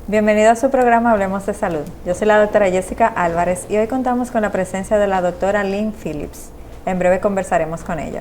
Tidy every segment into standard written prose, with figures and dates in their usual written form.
Bienvenido a su programa Hablemos de Salud. Yo soy la doctora Jessica Álvarez y hoy contamos con la presencia de la doctora Lynn Phillips. En breve conversaremos con ella.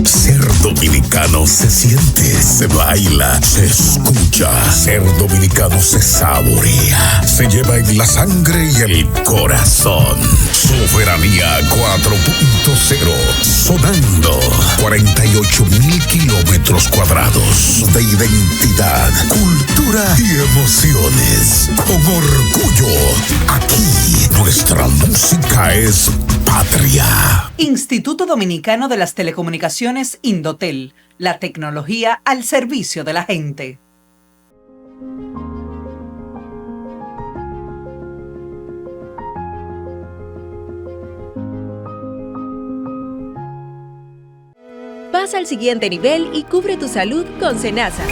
Ser dominicano se siente, se baila, se escucha. Ser dominicano se saborea, se lleva en la sangre y el corazón. Soberanía 4.0, sonando 48.000 kilómetros cuadrados de identidad, cultura y emociones. Con orgullo, aquí nuestra música es patria. Instituto Dominicano de las Telecomunicaciones Indotel, la tecnología al servicio de la gente. Pasa al siguiente nivel y cubre tu salud con Senasa.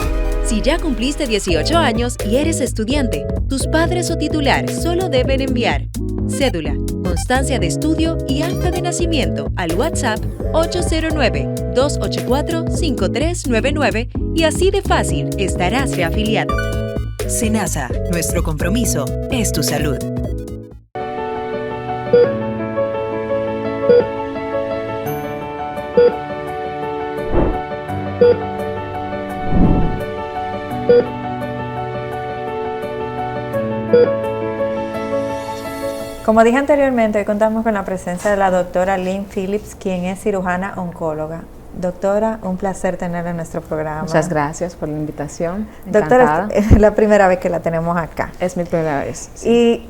Si ya cumpliste 18 años y eres estudiante, tus padres o titular solo deben enviar cédula, constancia de estudio y acta de nacimiento al WhatsApp 809-284-5399 y así de fácil estarás reafiliado. Senasa, nuestro compromiso es tu salud. Como dije anteriormente, hoy contamos con la presencia de la doctora Lynn Phillips, quien es cirujana oncóloga. Doctora, un placer tenerla en nuestro programa. Muchas gracias por la invitación. Doctora, es la primera vez que la tenemos acá. Es mi primera vez. Sí. Y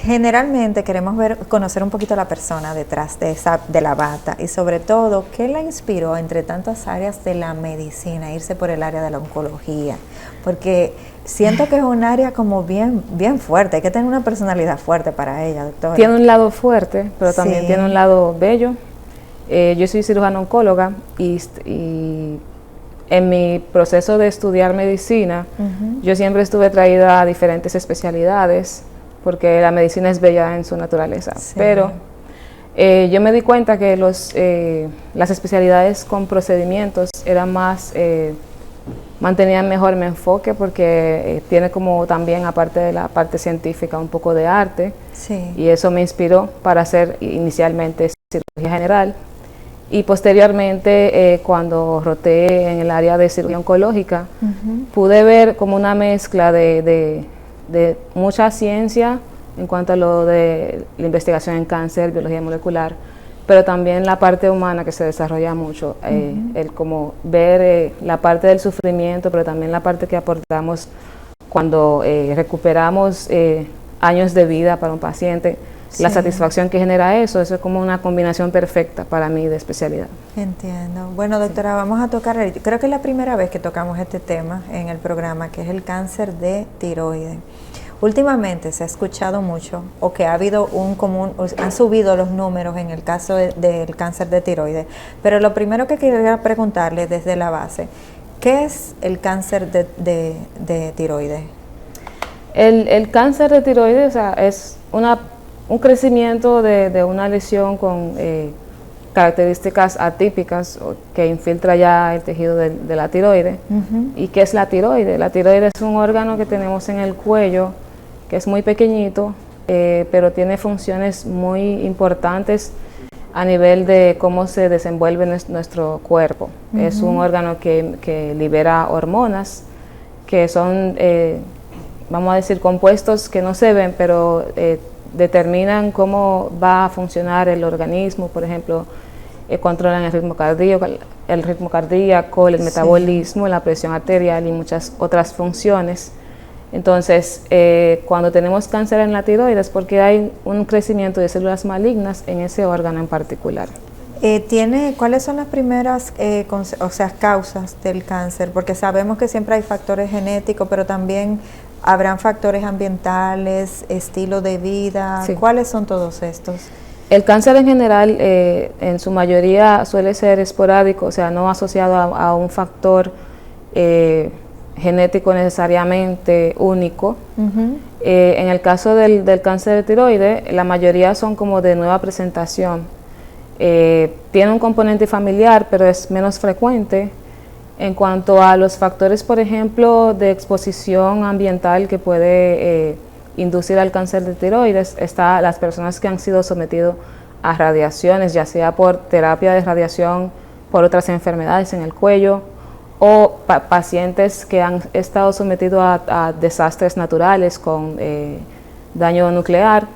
generalmente queremos conocer un poquito a la persona detrás de la bata y sobre todo, ¿qué la inspiró entre tantas áreas de la medicina, irse por el área de la oncología? Porque siento que es un área como bien fuerte, hay que tener una personalidad fuerte para ella, doctora. Tiene un lado fuerte, pero también Sí. tiene un lado bello. Yo soy cirujana oncóloga y en mi proceso de estudiar medicina, yo siempre estuve traída a diferentes especialidades, porque la medicina es bella en su naturaleza. Sí. Pero yo me di cuenta que las especialidades con procedimientos eran más, mantenían mejor mi enfoque, porque tiene como también, aparte de la parte científica, un poco de arte. Sí. Y eso me inspiró para hacer inicialmente cirugía general. Y posteriormente, cuando roté en el área de cirugía oncológica, pude ver como una mezcla de mucha ciencia en cuanto a lo de la investigación en cáncer, biología molecular, pero también la parte humana que se desarrolla mucho, el como ver la parte del sufrimiento, pero también la parte que aportamos cuando recuperamos años de vida para un paciente. Sí. La satisfacción que genera eso es como una combinación perfecta para mí de especialidad. Entiendo. Bueno, doctora, vamos a tocar, creo que es la primera vez que tocamos este tema en el programa, que es el cáncer de tiroides. Últimamente se ha escuchado mucho, o que ha habido han subido los números en el caso del cáncer de tiroides, pero lo primero que quería preguntarle desde la base, ¿qué es el cáncer de tiroides? El cáncer de tiroides, o sea, es un crecimiento de una lesión con características atípicas que infiltra ya el tejido de la tiroide. ¿Y qué es la tiroide? La tiroide es un órgano que tenemos en el cuello, que es muy pequeñito, pero tiene funciones muy importantes a nivel de cómo se desenvuelve nuestro cuerpo. Es un órgano que libera hormonas, que son, vamos a decir, compuestos que no se ven, pero determinan cómo va a funcionar el organismo. Por ejemplo, controlan el ritmo cardíaco, el metabolismo, la presión arterial y muchas otras funciones. Entonces, cuando tenemos cáncer en la tiroides es porque hay un crecimiento de células malignas en ese órgano en particular. ¿Cuáles son las primeras causas del cáncer? Porque sabemos que siempre hay factores genéticos, pero también habrán factores ambientales, estilo de vida. Sí. ¿Cuáles son todos estos? El cáncer en general, en su mayoría, suele ser esporádico, o sea, no asociado a un factor genético necesariamente único. En el caso del cáncer de tiroides, la mayoría son como de nueva presentación. Tiene un componente familiar, pero es menos frecuente. En cuanto a los factores, por ejemplo, de exposición ambiental que puede inducir al cáncer de tiroides, está las personas que han sido sometidos a radiaciones, ya sea por terapia de radiación, por otras enfermedades en el cuello, o pacientes que han estado sometidos a desastres naturales con daño nuclear.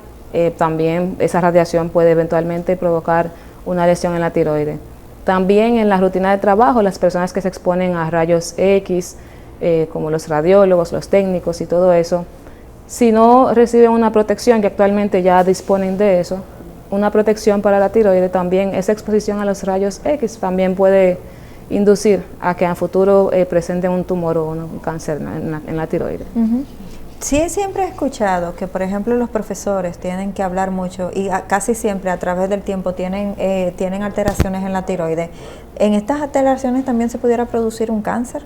También esa radiación puede eventualmente provocar una lesión en la tiroides. También en la rutina de trabajo, las personas que se exponen a rayos X, como los radiólogos, los técnicos y todo eso, si no reciben una protección, que actualmente ya disponen de eso, una protección para la tiroides, también esa exposición a los rayos X también puede inducir a que en futuro presenten un tumor o un cáncer en la tiroides. Sí, siempre he escuchado que, por ejemplo, los profesores tienen que hablar mucho y casi siempre a través del tiempo tienen alteraciones en la tiroides. ¿En estas alteraciones también se pudiera producir un cáncer?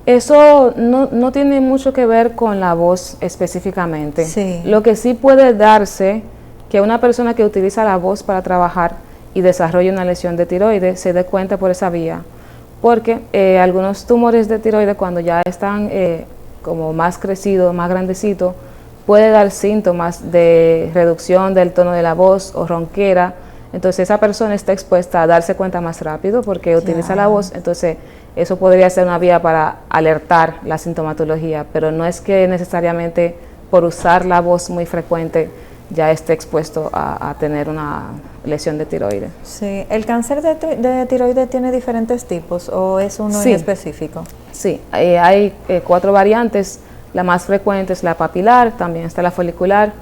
Eso no tiene mucho que ver con la voz específicamente. Sí. Lo que sí puede darse, que una persona que utiliza la voz para trabajar y desarrolla una lesión de tiroides se dé cuenta por esa vía, porque algunos tumores de tiroides, cuando ya están como más crecidos, más grandecitos, puede dar síntomas de reducción del tono de la voz o ronquera. Entonces esa persona está expuesta a darse cuenta más rápido porque utiliza la voz. Entonces eso podría ser una vía para alertar la sintomatología, pero no es que necesariamente por usar la voz muy frecuente ya esté expuesto a tener una lesión de tiroides. Sí. ¿El cáncer de tiroides tiene diferentes tipos o es uno en específico? Sí, hay 4 variantes. La más frecuente es la papilar, también está la folicular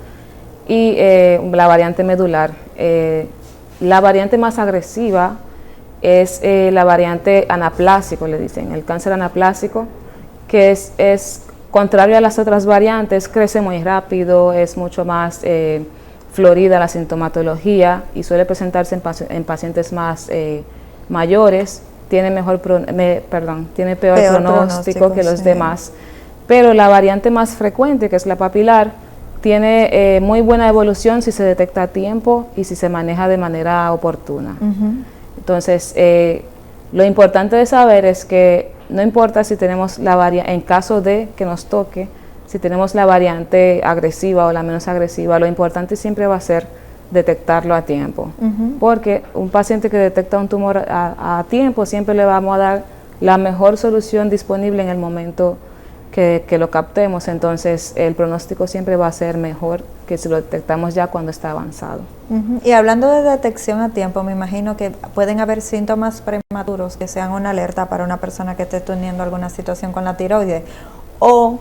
y la variante medular. La variante más agresiva es la variante anaplásico, le dicen, el cáncer anaplásico, que es contrario a las otras variantes, crece muy rápido, es mucho más florida la sintomatología y suele presentarse en pacientes más mayores. Tiene peor pronóstico que los demás. Pero la variante más frecuente, que es la papilar, tiene muy buena evolución si se detecta a tiempo y si se maneja de manera oportuna. Entonces, lo importante de saber es que no importa si tenemos la variante, en caso de que nos toque, si tenemos la variante agresiva o la menos agresiva, lo importante siempre va a ser detectarlo a tiempo. Porque un paciente que detecta un tumor a tiempo, siempre le vamos a dar la mejor solución disponible en el momento que lo captemos. Entonces el pronóstico siempre va a ser mejor que si lo detectamos ya cuando está avanzado. Y hablando de detección a tiempo, me imagino que pueden haber síntomas prematuros que sean una alerta para una persona que esté teniendo alguna situación con la tiroides, o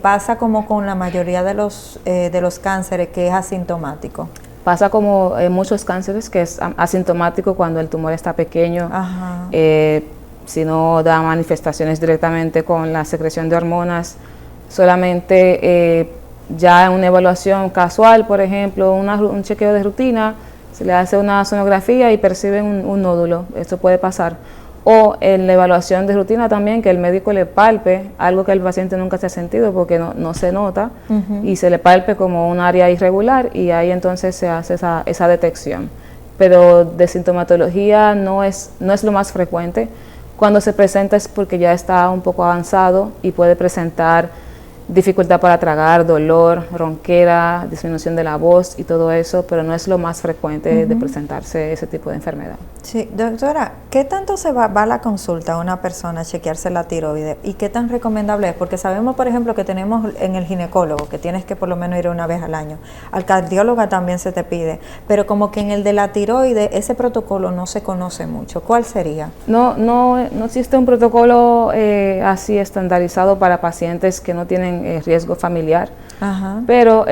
pasa como con la mayoría de los cánceres, que es asintomático. Pasa como en muchos cánceres, que es asintomático cuando el tumor está pequeño. Si no da manifestaciones directamente con la secreción de hormonas, solamente ya en una evaluación casual, por ejemplo, un chequeo de rutina, se le hace una sonografía y perciben un nódulo. Esto puede pasar. O en la evaluación de rutina también, que el médico le palpe algo que el paciente nunca se ha sentido porque no se nota, y se le palpe como un área irregular, y ahí entonces se hace esa detección. Pero de sintomatología no es lo más frecuente. Cuando se presenta es porque ya está un poco avanzado y puede presentar dificultad para tragar, dolor, ronquera, disminución de la voz y todo eso, pero no es lo más frecuente de presentarse ese tipo de enfermedad. Sí, doctora, ¿qué tanto se va a la consulta a una persona a chequearse la tiroides y qué tan recomendable es? Porque sabemos, por ejemplo, que tenemos en el ginecólogo, que tienes que por lo menos ir una vez al año. Al cardiólogo también se te pide, pero como que en el de la tiroides ese protocolo no se conoce mucho. ¿Cuál sería? No existe un protocolo así estandarizado para pacientes que no tienen riesgo familiar, pero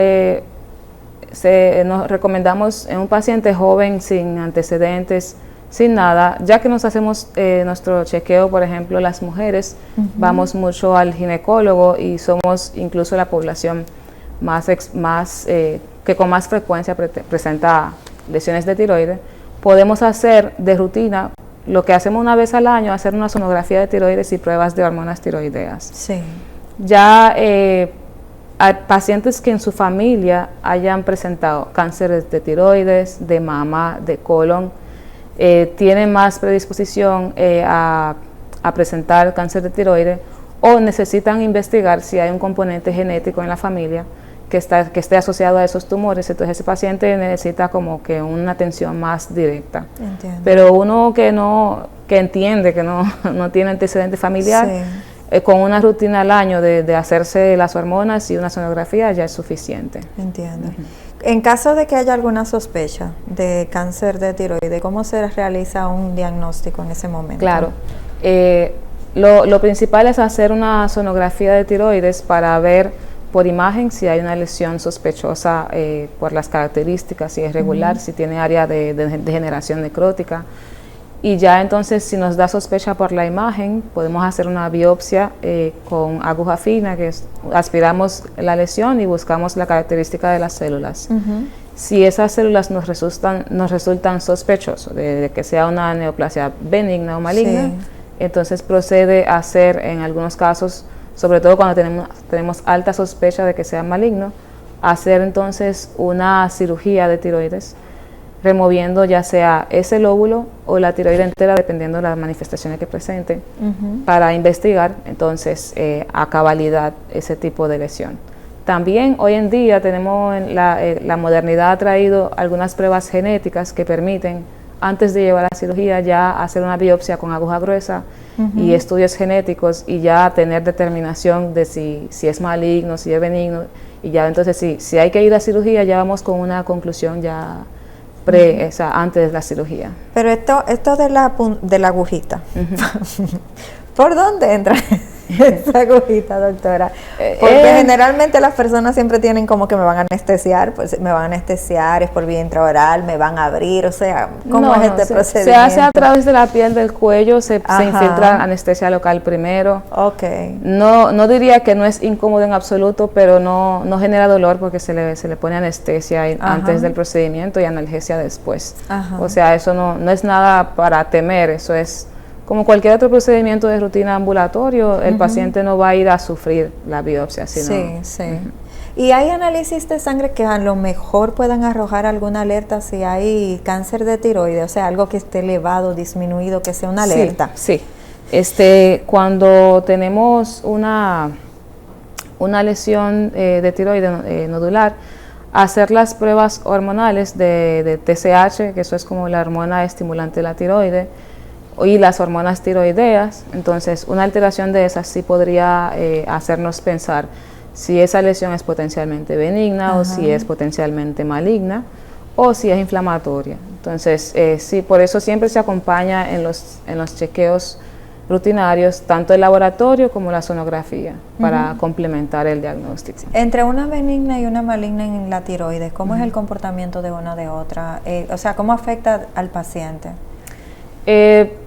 nos recomendamos en un paciente joven sin antecedentes, sin nada, ya que nos hacemos nuestro chequeo, por ejemplo, las mujeres, vamos mucho al ginecólogo y somos incluso la población que con más frecuencia presenta lesiones de tiroides. Podemos hacer de rutina, lo que hacemos una vez al año, hacer una sonografía de tiroides y pruebas de hormonas tiroideas. Sí. Ya hay pacientes que en su familia hayan presentado cánceres de tiroides, de mama, de colon, tienen más predisposición a presentar cáncer de tiroides, o necesitan investigar si hay un componente genético en la familia que esté asociado a esos tumores. Entonces ese paciente necesita como que una atención más directa. Entiendo. Pero uno que entiende que no tiene antecedente familiar, sí, con una rutina al año de hacerse las hormonas y una sonografía ya es suficiente. Entiendo. En caso de que haya alguna sospecha de cáncer de tiroides, ¿cómo se realiza un diagnóstico en ese momento? Claro. Lo principal es hacer una sonografía de tiroides para ver por imagen si hay una lesión sospechosa por las características, si es regular, si tiene área de degeneración necrótica. Y ya entonces, si nos da sospecha por la imagen, podemos hacer una biopsia con aguja fina, que aspiramos la lesión y buscamos la característica de las células. Si esas células nos resultan sospechosas de que sea una neoplasia benigna o maligna, sí, entonces procede a hacer, en algunos casos, sobre todo cuando tenemos alta sospecha de que sea maligno, hacer entonces una cirugía de tiroides, removiendo ya sea ese lóbulo o la tiroide entera, dependiendo de las manifestaciones que presente, para investigar entonces a cabalidad ese tipo de lesión. También hoy en día tenemos, la modernidad ha traído algunas pruebas genéticas que permiten, antes de llevar a la cirugía, ya hacer una biopsia con aguja gruesa y estudios genéticos, y ya tener determinación de si es maligno, si es benigno, y ya entonces si hay que ir a cirugía, ya vamos con una conclusión ya antes de la cirugía. Pero esto de la agujita, ¿por dónde entra esa agujita, doctora? Porque generalmente las personas siempre tienen como que me van a anestesiar, pues me van a anestesiar, es por vía intraoral, me van a abrir, o sea, ¿cómo es este procedimiento? Se hace a través de la piel del cuello, se infiltra anestesia local primero. Okay. No diría que no es incómodo en absoluto, pero no genera dolor porque se le pone anestesia antes del procedimiento y analgesia después. O sea, eso no es nada para temer, eso es como cualquier otro procedimiento de rutina ambulatorio. El paciente no va a ir a sufrir la biopsia, sino... Sí. ¿Y hay análisis de sangre que a lo mejor puedan arrojar alguna alerta si hay cáncer de tiroides? O sea, algo que esté elevado, disminuido, que sea una alerta. Sí. Cuando tenemos una lesión de tiroides nodular, hacer las pruebas hormonales de TSH, que eso es como la hormona estimulante de la tiroide, y las hormonas tiroideas. Entonces una alteración de esas sí podría hacernos pensar si esa lesión es potencialmente benigna o si es potencialmente maligna o si es inflamatoria. Entonces sí, por eso siempre se acompaña en los chequeos rutinarios tanto el laboratorio como la sonografía para complementar el diagnóstico. Entre una benigna y una maligna en la tiroides, ¿cómo es el comportamiento de una de otra? O sea, ¿cómo afecta al paciente?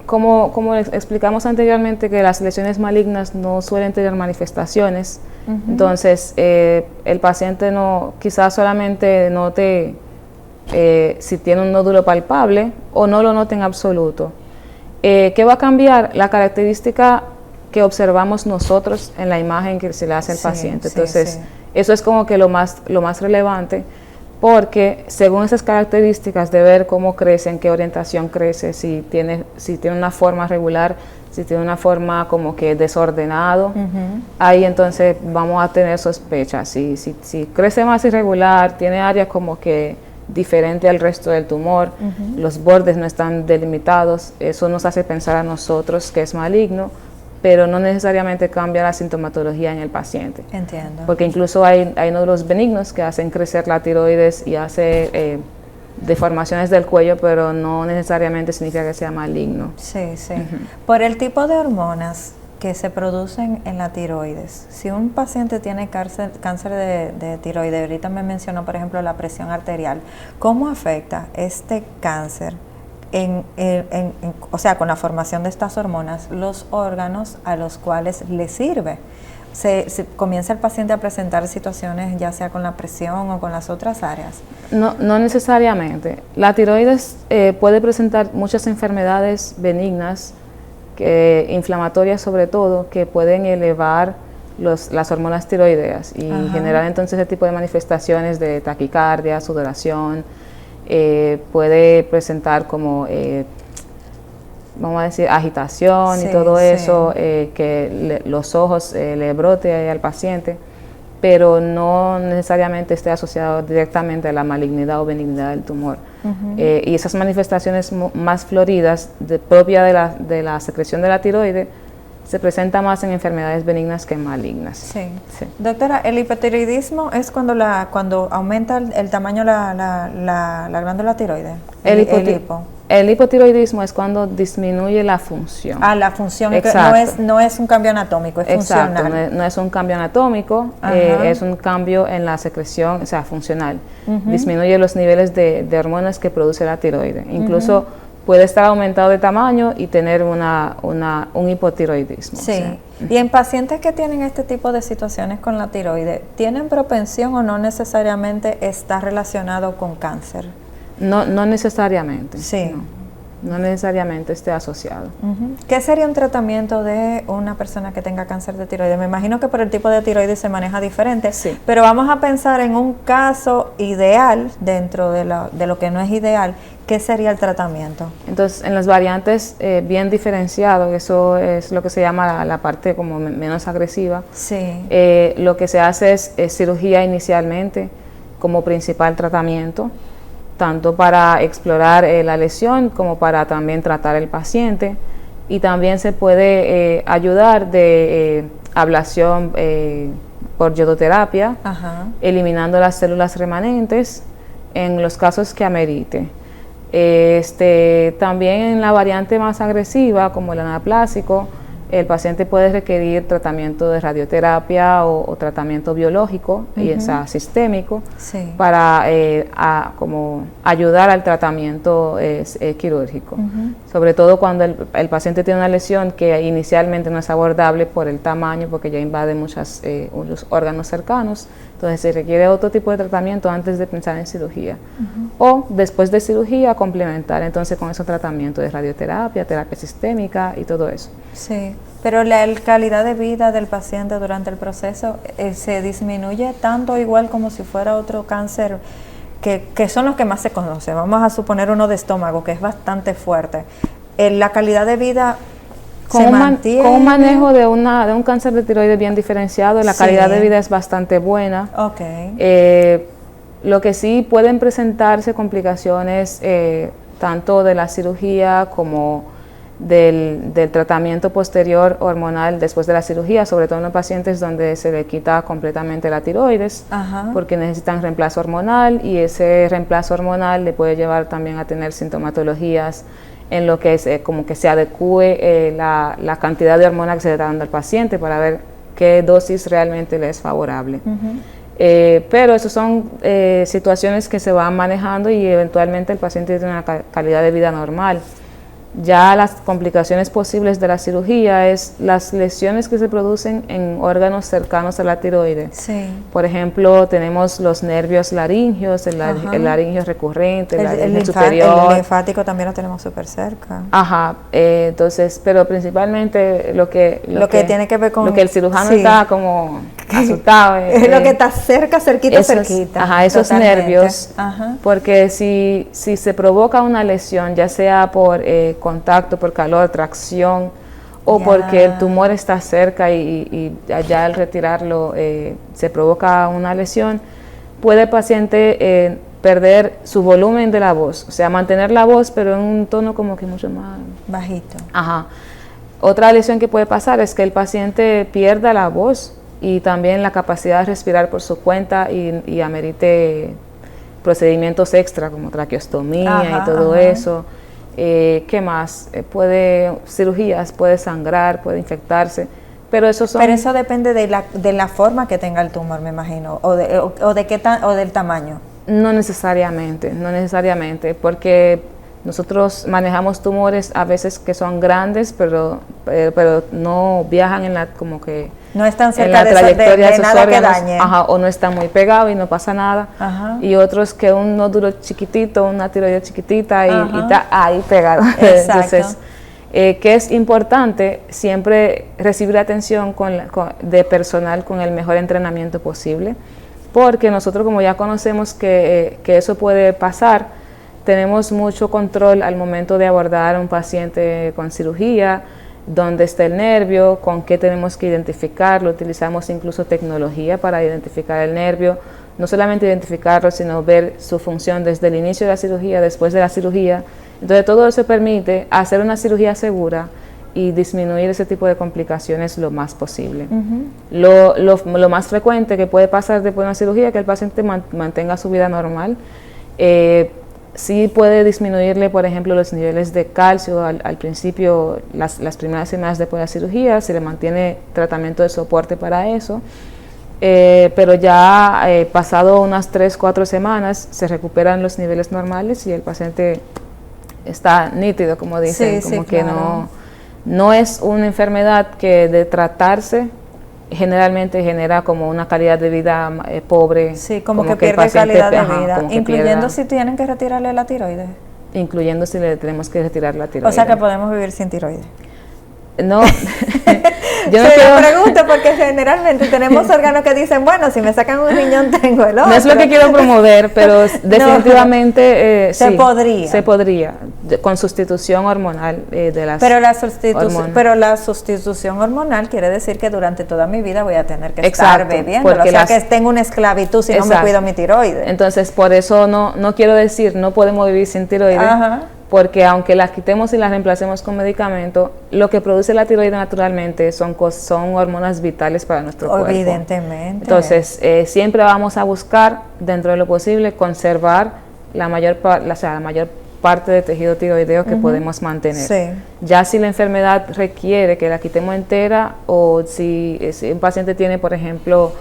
Como explicamos anteriormente, que las lesiones malignas no suelen tener manifestaciones, entonces el paciente quizás solamente note si tiene un nódulo palpable o no lo note en absoluto. ¿Qué va a cambiar? La característica que observamos nosotros en la imagen que se le hace al paciente. Entonces eso es como que lo más relevante, porque según esas características de ver cómo crece, en qué orientación crece, si tiene una forma regular, si tiene una forma como que desordenado, ahí entonces vamos a tener sospechas. Si crece más irregular, tiene áreas como que diferente al resto del tumor, los bordes no están delimitados, eso nos hace pensar a nosotros que es maligno, pero no necesariamente cambia la sintomatología en el paciente. Entiendo. Porque incluso hay nódulos benignos que hacen crecer la tiroides y hace deformaciones del cuello, pero no necesariamente significa que sea maligno. Sí. Por el tipo de hormonas, que se producen en la tiroides. Si un paciente tiene cáncer de tiroides, ahorita me mencionó, por ejemplo, la presión arterial, ¿cómo afecta este cáncer, o sea, con la formación de estas hormonas, los órganos a los cuales le sirve? Se comienza el paciente a presentar situaciones ya sea con la presión o con las otras áreas. No necesariamente. La tiroides puede presentar muchas enfermedades benignas, inflamatorias sobre todo, que pueden elevar las hormonas tiroideas y generar entonces ese tipo de manifestaciones de taquicardia, sudoración, puede presentar como vamos a decir agitación y todo eso, que los ojos le brote al paciente, pero no necesariamente esté asociado directamente a la malignidad o benignidad del tumor. Y esas manifestaciones más floridas, propia de la secreción de la tiroide, se presenta más en enfermedades benignas que malignas. Sí. Doctora, el hipotiroidismo es cuando aumenta el tamaño la glándula tiroide. El hipotiroidismo es cuando disminuye la función. La función. Exacto. No es un cambio anatómico, es funcional. No es un cambio anatómico, es un cambio en la secreción, o sea, funcional. Disminuye los niveles de hormonas que produce la tiroide. Incluso puede estar aumentado de tamaño y tener un hipotiroidismo. Sí. O sea, y en pacientes que tienen este tipo de situaciones con la tiroide, ¿tienen propensión o no necesariamente está relacionado con cáncer? No necesariamente. Sí. No necesariamente esté asociado. ¿Qué sería un tratamiento de una persona que tenga cáncer de tiroides? Me imagino que por el tipo de tiroides se maneja diferente, pero vamos a pensar en un caso ideal dentro de lo que no es ideal. ¿Qué sería el tratamiento? Entonces, en las variantes bien diferenciado, eso es lo que se llama la parte como menos agresiva. Sí. Lo que se hace es cirugía inicialmente como principal tratamiento, tanto para explorar la lesión como para también tratar el paciente, y también se puede ayudar de ablación por iodoterapia, eliminando las células remanentes en los casos que amerite. También en la variante más agresiva, como el anaplásico, el paciente puede requerir tratamiento de radioterapia o tratamiento biológico, sistémico, para como ayudar al tratamiento quirúrgico. Sobre todo cuando el paciente tiene una lesión que inicialmente no es abordable por el tamaño, porque ya invade muchos órganos cercanos. Entonces se requiere otro tipo de tratamiento antes de pensar en cirugía. O después de cirugía complementar entonces con ese tratamiento de radioterapia, terapia sistémica y todo eso. Sí, pero la calidad de vida del paciente durante el proceso se disminuye tanto igual como si fuera otro cáncer, que son los que más se conocen. Vamos a suponer uno de estómago, que es bastante fuerte. La calidad de vida con un manejo de un cáncer de tiroides bien diferenciado, la calidad de vida es bastante buena. Lo que sí pueden presentarse complicaciones tanto de la cirugía como del tratamiento posterior hormonal después de la cirugía, sobre todo en los pacientes donde se le quita completamente la tiroides, porque necesitan reemplazo hormonal, y ese reemplazo hormonal le puede llevar también a tener sintomatologías en lo que es como que se adecue la cantidad de hormona que se le está dando al paciente para ver qué dosis realmente le es favorable. Pero esas son situaciones que se van manejando y eventualmente el paciente tiene una calidad de vida normal. Ya las complicaciones posibles de la cirugía es las lesiones que se producen en órganos cercanos a la tiroides. Por ejemplo, tenemos los nervios laringeos, el laringio recurrente, el laringio superior. El linfático también lo tenemos súper cerca. Entonces, pero principalmente lo que tiene que ver con lo que el cirujano está como asustado. Es lo que está cerquita. Esos nervios, porque si se provoca una lesión, ya sea por contacto, por calor, tracción, o porque el tumor está cerca y ya al retirarlo se provoca una lesión, puede el paciente perder su volumen de la voz, o sea, mantener la voz pero en un tono como que mucho más bajito. Otra lesión que puede pasar es que el paciente pierda la voz y también la capacidad de respirar por su cuenta y amerite procedimientos extra como traqueostomía y todo eso. ¿Qué más? Cirugías, puede sangrar, puede infectarse, pero eso son... Pero eso depende de la forma que tenga el tumor, me imagino, o del tamaño. No necesariamente, porque nosotros manejamos tumores a veces que son grandes, pero no viajan como que no están en cerca la trayectoria de esos nada órganos, que dañe. o no están muy pegados y no pasa nada. Ajá. Y otros que un nódulo chiquitito, una tiroides chiquitita y está ahí pegado. Exacto. Entonces, que es importante siempre recibir atención de personal con el mejor entrenamiento posible, porque nosotros, como ya conocemos que eso puede pasar, tenemos mucho control al momento de abordar a un paciente con cirugía, dónde está el nervio, con qué tenemos que identificarlo. Utilizamos incluso tecnología para identificar el nervio, no solamente identificarlo, sino ver su función desde el inicio de la cirugía, después de la cirugía. Entonces todo eso permite hacer una cirugía segura y disminuir ese tipo de complicaciones lo más posible. Lo más frecuente que puede pasar después de una cirugía es que el paciente mantenga su vida normal. Sí puede disminuirle, por ejemplo, los niveles de calcio al principio, las primeras semanas después de la cirugía, se le mantiene tratamiento de soporte para eso, pero ya pasado unas 3-4 semanas se recuperan los niveles normales y el paciente está nítido, como dicen, Sí, como sí, que claro. no es una enfermedad que de tratarse generalmente genera como una calidad de vida pobre. Sí, como que el pierde paciente, calidad de vida, como que incluyendo pierda, si tienen que retirarle la tiroides. incluyendo si le tenemos que retirar la tiroides. O sea que podemos vivir sin tiroides. No, yo no Se quiero, lo pregunto porque generalmente tenemos órganos que dicen, bueno, si me sacan un riñón tengo el otro. no es lo que quiero promover, pero definitivamente se sí, podría. se podría, con sustitución hormonal de las hormonas. Pero la sustitución hormonal quiere decir que durante toda mi vida voy a tener que Exacto, estar bebiendo. O porque sea que tengo una esclavitud si no me Exacto. cuido mi tiroides. Entonces, por eso no quiero decir no podemos vivir sin tiroides, Ajá. porque aunque la quitemos y la reemplacemos con medicamento, lo que produce la tiroides naturalmente son hormonas vitales para nuestro cuerpo. Evidentemente. Entonces, siempre vamos a buscar, dentro de lo posible, conservar la mayor parte del tejido tiroideo que podemos mantener. Sí. Ya si la enfermedad requiere que la quitemos entera, o si un paciente tiene, por ejemplo,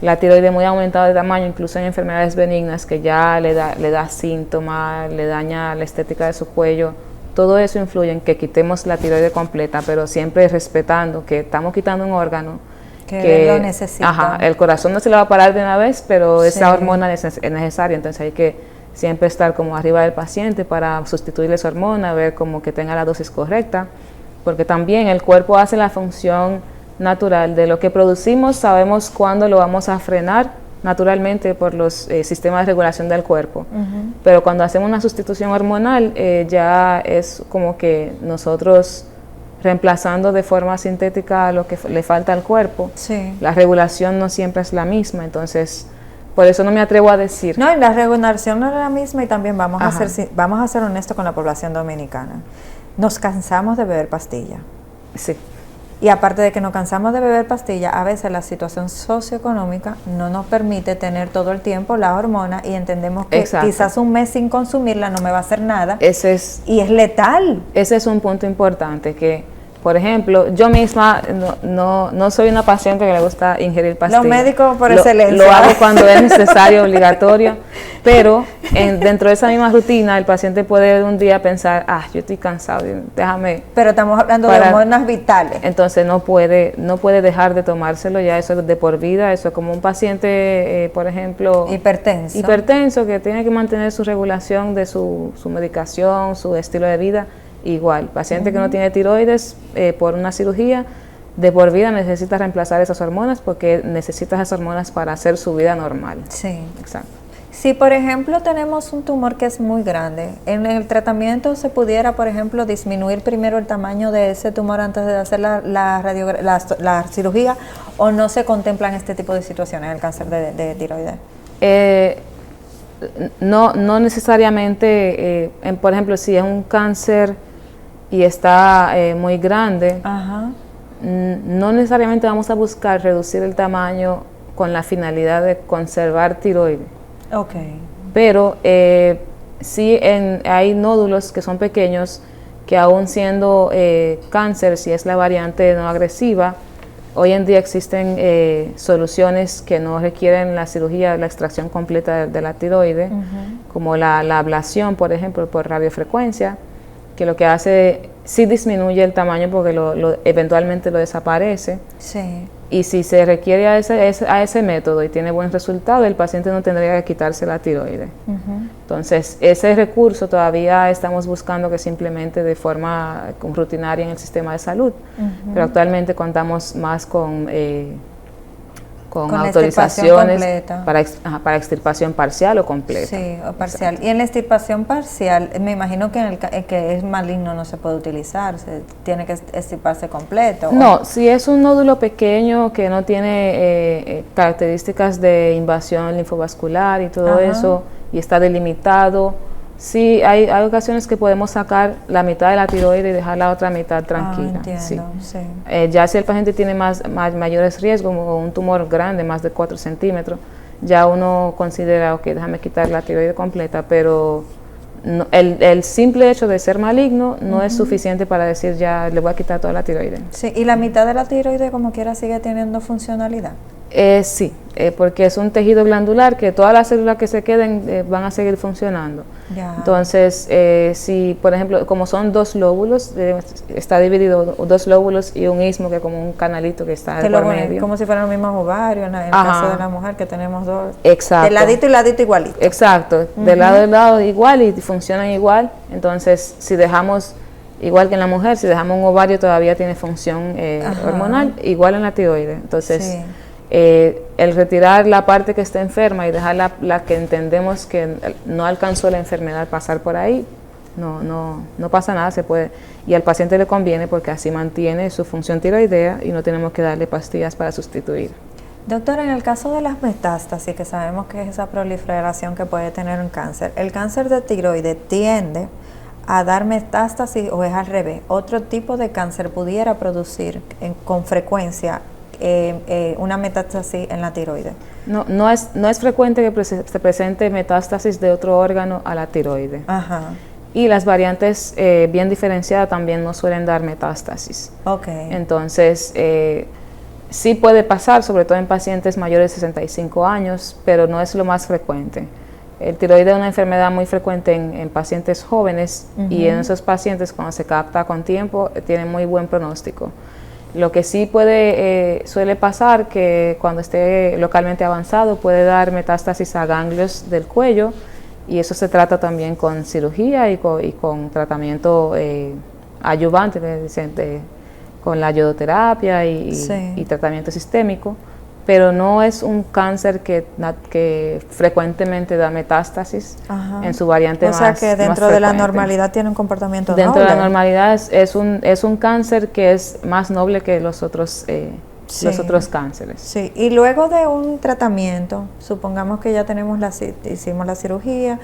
la tiroides muy aumentada de tamaño, incluso en enfermedades benignas, que ya le da síntomas, le daña la estética de su cuello, todo eso influye en que quitemos la tiroides completa, pero siempre respetando que estamos quitando un órgano que lo necesita. Ajá, el corazón no se le va a parar de una vez, pero Sí. esa hormona es necesaria, entonces hay que siempre estar como arriba del paciente para sustituirle esa hormona, ver como que tenga la dosis correcta, porque también el cuerpo hace la función natural de lo que producimos, sabemos cuándo lo vamos a frenar naturalmente por los sistemas de regulación del cuerpo, pero cuando hacemos una sustitución hormonal ya es como que nosotros reemplazando de forma sintética lo que le falta al cuerpo. Sí. La regulación no siempre es la misma, entonces por eso no me atrevo a decir. No, y la regulación no es la misma y también vamos Ajá. a ser honestos con la población dominicana. Nos cansamos de beber pastilla. Sí. Y aparte de que nos cansamos de beber pastilla, a veces la situación socioeconómica no nos permite tener todo el tiempo la hormona y entendemos que Exacto. quizás un mes sin consumirla no me va a hacer nada y es letal. Ese es un punto importante que, por ejemplo, yo misma no soy una paciente que le gusta ingerir pastillas. Los médicos por excelencia. Lo hago cuando es necesario, obligatorio, pero dentro de esa misma rutina el paciente puede un día pensar, yo estoy cansado, déjame. Pero estamos hablando de hormonas vitales. Entonces no puede dejar de tomárselo, ya eso es de por vida, eso es como un paciente, por ejemplo, hipertenso que tiene que mantener su regulación de su medicación, su estilo de vida. Igual, paciente que no tiene tiroides por una cirugía, de por vida necesita reemplazar esas hormonas porque necesita esas hormonas para hacer su vida normal. Sí. Exacto. Si, por ejemplo, tenemos un tumor que es muy grande, en el tratamiento se pudiera, por ejemplo, disminuir primero el tamaño de ese tumor antes de hacer la cirugía, o no se contemplan este tipo de situaciones en el cáncer de tiroides. No necesariamente, por ejemplo, si es un cáncer y está muy grande, Ajá. No necesariamente vamos a buscar reducir el tamaño con la finalidad de conservar tiroides. Ok. Pero sí hay nódulos que son pequeños que aún siendo cáncer, si es la variante no agresiva, hoy en día existen soluciones que no requieren la cirugía, la extracción completa de la tiroide, como la ablación, por ejemplo, por radiofrecuencia, que lo que hace, sí disminuye el tamaño porque eventualmente lo desaparece. Sí. Y si se requiere a ese método y tiene buen resultado, el paciente no tendría que quitarse la tiroide. Entonces, ese recurso todavía estamos buscando que se implemente de forma rutinaria en el sistema de salud, pero actualmente contamos más con autorizaciones para extirpación parcial o completa. Sí, o parcial. Exacto. Y en la extirpación parcial, me imagino que en el que es maligno no se puede utilizar, tiene que extirparse completo. No, si es un nódulo pequeño que no tiene características de invasión linfovascular y todo eso, y está delimitado, sí, hay ocasiones que podemos sacar la mitad de la tiroide y dejar la otra mitad tranquila. Entiendo, sí. Ya si el paciente tiene mayores riesgos, como un tumor grande, más de 4 centímetros, ya uno considera, ok, déjame quitar la tiroide completa, pero no, el simple hecho de ser maligno no es suficiente para decir ya le voy a quitar toda la tiroide. Sí, y la mitad de la tiroide como quiera sigue teniendo funcionalidad. Sí, porque es un tejido glandular que todas las células que se queden van a seguir funcionando. Ya. Entonces, si por ejemplo, como son 2 lóbulos, está dividido 2 lóbulos y un istmo que es como un canalito que está por medio. Como si fueran los mismos ovarios, en el caso de la mujer que tenemos 2. Exacto. De ladito y ladito igualito. Exacto, de lado igual y funcionan igual. Entonces, si dejamos, igual que en la mujer, si dejamos un ovario todavía tiene función hormonal, igual en la tiroide. Entonces, sí. El retirar la parte que está enferma y dejar la que entendemos que no alcanzó la enfermedad pasar por ahí, no pasa nada, se puede, y al paciente le conviene porque así mantiene su función tiroidea y no tenemos que darle pastillas para sustituir. Doctora, en el caso de las metástasis, que sabemos que es esa proliferación que puede tener un cáncer, ¿el cáncer de tiroide tiende a dar metástasis o es al revés? ¿Otro tipo de cáncer pudiera producir con frecuencia una metástasis en la tiroide? No es frecuente que se presente metástasis de otro órgano a la tiroide. Y las variantes bien diferenciadas también no suelen dar metástasis. Entonces, sí puede pasar, sobre todo en pacientes mayores de 65 años, pero no es lo más frecuente. El tiroide es una enfermedad muy frecuente en pacientes jóvenes y en esos pacientes, cuando se capta con tiempo, tiene muy buen pronóstico. Lo que sí suele pasar que cuando esté localmente avanzado puede dar metástasis a ganglios del cuello, y eso se trata también con cirugía y con tratamiento adyuvante, con la iodoterapia y tratamiento sistémico, pero no es un cáncer que frecuentemente da metástasis en su variante más frecuente. O sea que dentro de la normalidad tiene un comportamiento noble. Dentro de la normalidad es un cáncer que es más noble que los otros cánceres. Sí, y luego de un tratamiento, supongamos que ya hicimos la cirugía,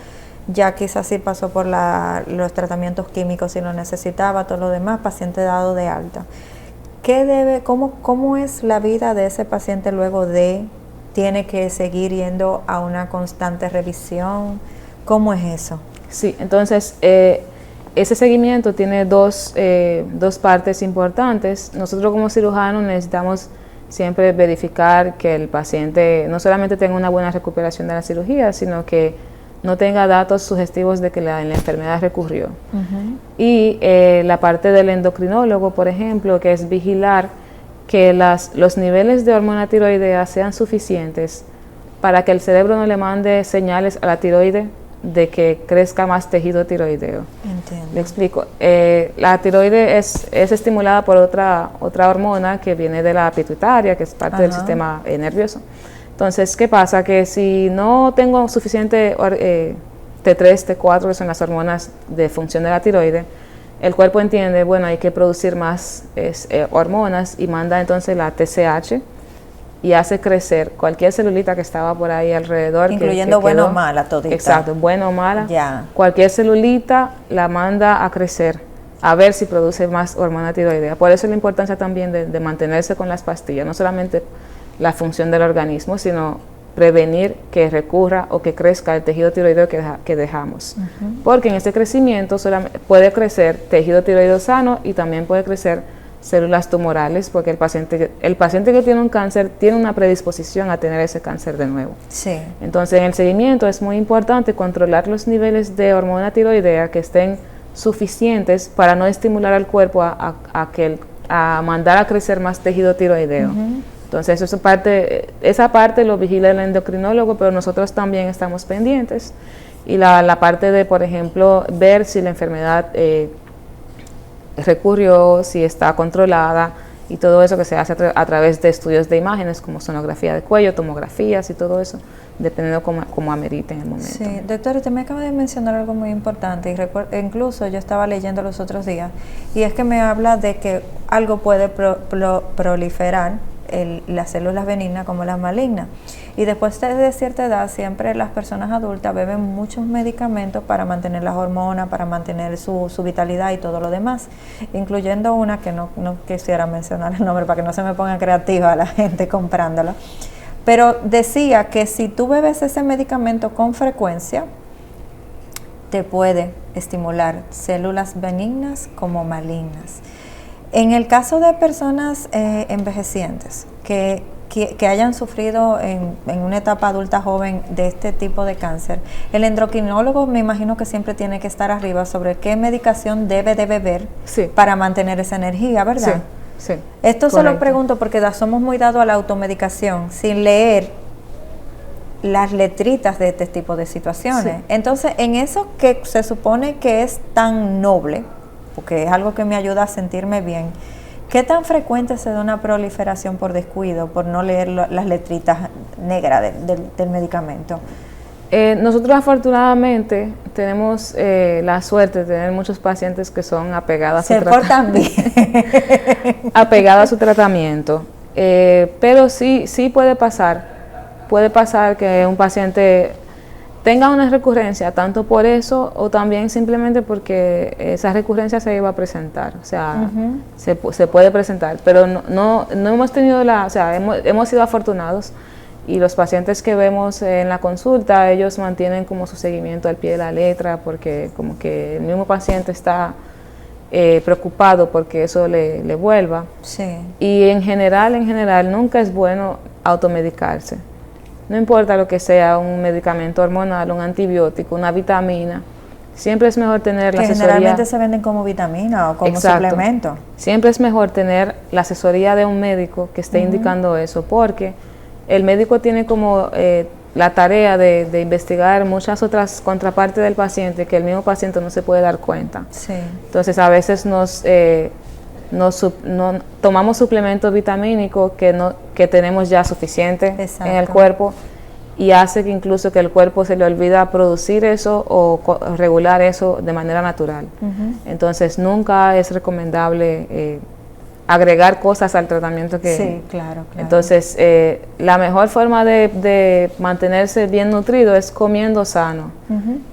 ya quizás sí pasó por los tratamientos químicos si lo necesitaba, todo lo demás, paciente dado de alta. ¿Cómo es la vida de ese paciente luego tiene que seguir yendo a una constante revisión? ¿Cómo es eso? Sí, entonces ese seguimiento tiene dos partes importantes. Nosotros como cirujanos necesitamos siempre verificar que el paciente no solamente tenga una buena recuperación de la cirugía, sino que no tenga datos sugestivos de que la enfermedad recurrió. Y la parte del endocrinólogo, por ejemplo, que es vigilar que los niveles de hormona tiroidea sean suficientes para que el cerebro no le mande señales a la tiroide de que crezca más tejido tiroideo. Entiendo. Le explico. La tiroide es estimulada por otra hormona que viene de la pituitaria, que es parte del sistema nervioso. Entonces, ¿qué pasa? Que si no tengo suficiente T3, T4, que son las hormonas de función de la tiroide, el cuerpo entiende, bueno, hay que producir más hormonas y manda entonces la TSH y hace crecer cualquier celulita que estaba por ahí alrededor. Incluyendo buena o mala todita. Exacto, buena o mala. Ya. Cualquier celulita la manda a crecer, a ver si produce más hormona tiroidea. Por eso la importancia también de mantenerse con las pastillas, no solamente la función del organismo, sino prevenir que recurra o que crezca el tejido tiroideo que dejamos. Porque en este crecimiento solamente puede crecer tejido tiroideo sano y también puede crecer células tumorales, porque el paciente que tiene un cáncer tiene una predisposición a tener ese cáncer de nuevo. Sí. Entonces, en el seguimiento es muy importante controlar los niveles de hormona tiroidea que estén suficientes para no estimular al cuerpo a mandar a crecer más tejido tiroideo. Entonces, esa parte lo vigila el endocrinólogo, pero nosotros también estamos pendientes. Y la parte de, por ejemplo, ver si la enfermedad recurrió, si está controlada, y todo eso que se hace a través de estudios de imágenes como sonografía de cuello, tomografías y todo eso, dependiendo cómo amerite en el momento. Sí, doctor, usted me acaba de mencionar algo muy importante y incluso yo estaba leyendo los otros días y es que me habla de que algo puede proliferar las células benignas como las malignas. Y después de cierta edad, siempre las personas adultas beben muchos medicamentos para mantener las hormonas, para mantener su vitalidad y todo lo demás, incluyendo una que no quisiera mencionar el nombre para que no se me ponga creativa la gente comprándola. Pero decía que si tú bebes ese medicamento con frecuencia, te puede estimular células benignas como malignas. En el caso de personas envejecientes que hayan sufrido en una etapa adulta joven de este tipo de cáncer, el endocrinólogo me imagino que siempre tiene que estar arriba sobre qué medicación debe de beber para mantener esa energía, ¿verdad? Sí. Esto se lo pregunto porque somos muy dados a la automedicación sin leer las letritas de este tipo de situaciones. Sí. Entonces, en eso que se supone que es tan noble, porque es algo que me ayuda a sentirme bien, ¿qué tan frecuente se da una proliferación por descuido, por no leer las letritas negras del medicamento? Nosotros afortunadamente tenemos la suerte de tener muchos pacientes que son apegados a su apegados a su tratamiento, pero sí puede pasar que un paciente tenga una recurrencia, tanto por eso o también simplemente porque esa recurrencia se iba a presentar, o sea, se puede presentar, pero no hemos tenido hemos sido afortunados. Y los pacientes que vemos en la consulta, ellos mantienen como su seguimiento al pie de la letra, porque como que el mismo paciente está preocupado porque eso le vuelva. Sí. Y en general nunca es bueno automedicarse. No importa lo que sea, un medicamento hormonal, un antibiótico, una vitamina, siempre es mejor tener la asesoría. Generalmente se venden como vitamina o como suplemento. Siempre es mejor tener la asesoría de un médico que esté indicando eso, porque el médico tiene como la tarea de investigar muchas otras contrapartes del paciente que el mismo paciente no se puede dar cuenta. Sí. Entonces a veces tomamos suplementos vitamínicos que tenemos ya suficiente en el cuerpo, y hace que incluso que el cuerpo se le olvida producir eso o regular eso de manera natural. Entonces nunca es recomendable agregar cosas al tratamiento que... Sí, claro. Entonces, la mejor forma de mantenerse bien nutrido es comiendo sano.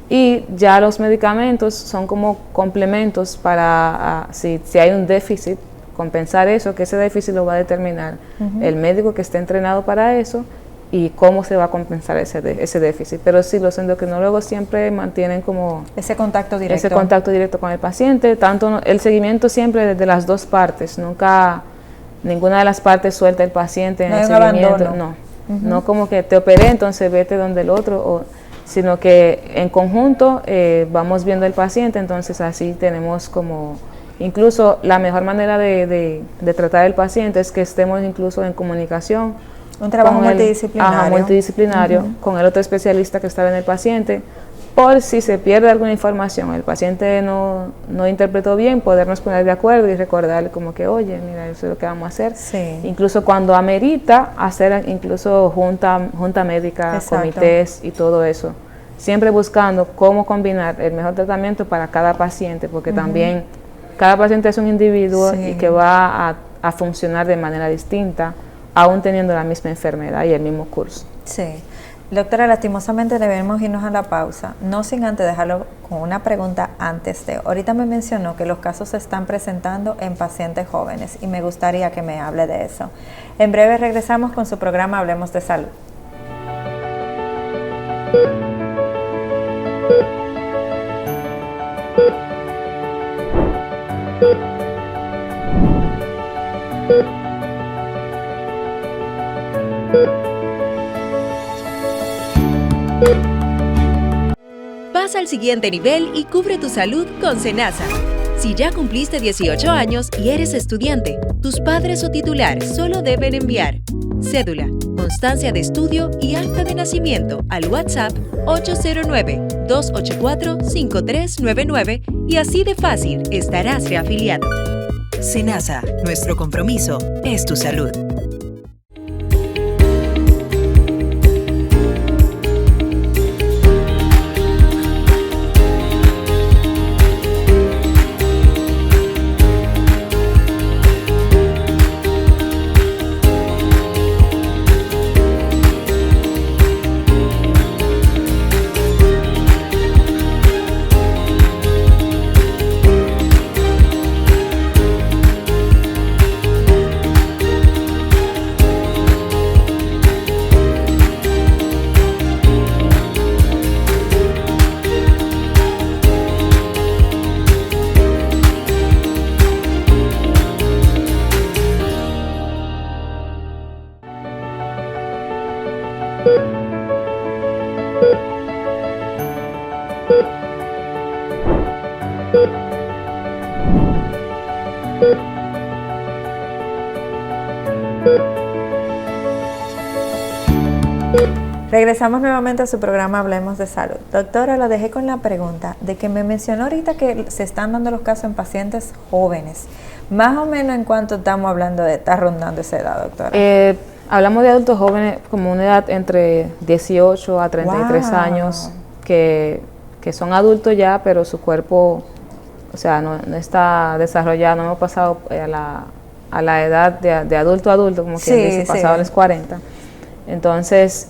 Y ya los medicamentos son como complementos para, si hay un déficit, compensar eso, que ese déficit lo va a determinar el médico que esté entrenado para eso y cómo se va a compensar ese déficit. Pero sí, los endocrinólogos siempre mantienen como ese contacto directo con el paciente, tanto el seguimiento siempre desde las dos partes, nunca ninguna de las partes suelta el paciente en el seguimiento, no como que te operé, entonces vete donde el otro, sino que en conjunto vamos viendo el paciente, entonces así tenemos como, incluso la mejor manera de tratar al paciente es que estemos incluso en comunicación. Un trabajo multidisciplinario. Con el otro especialista que está en el paciente, por si se pierde alguna información, el paciente no interpretó bien, podernos poner de acuerdo y recordarle como que, oye, mira, eso es lo que vamos a hacer. Sí. Incluso cuando amerita hacer incluso junta médica, comités y todo eso. Siempre buscando cómo combinar el mejor tratamiento para cada paciente, porque también cada paciente es un individuo y que va a funcionar de manera distinta, aún teniendo la misma enfermedad y el mismo curso. Sí. Doctora, lastimosamente debemos irnos a la pausa, no sin antes dejarlo con una pregunta antes de. Ahorita me mencionó que los casos se están presentando en pacientes jóvenes y me gustaría que me hable de eso. En breve regresamos con su programa Hablemos de Salud. Pasa al siguiente nivel y cubre tu salud con SENASA. Si ya cumpliste 18 años y eres estudiante, tus padres o titular solo deben enviar cédula, constancia de estudio y acta de nacimiento al WhatsApp 809-284-5399 y así de fácil estarás reafiliado. SENASA, nuestro compromiso es tu salud. Regresamos nuevamente a su programa Hablemos de Salud. Doctora, lo dejé con la pregunta de que me mencionó ahorita que se están dando los casos en pacientes jóvenes. Más o menos en cuánto estamos hablando de estar rondando esa edad, doctora. Hablamos de adultos jóvenes como una edad entre 18 a 33 años que son adultos ya, pero su cuerpo, o sea, no está desarrollado, no hemos pasado a la edad de adulto a adulto, como quien dice, pasado los 40. Entonces,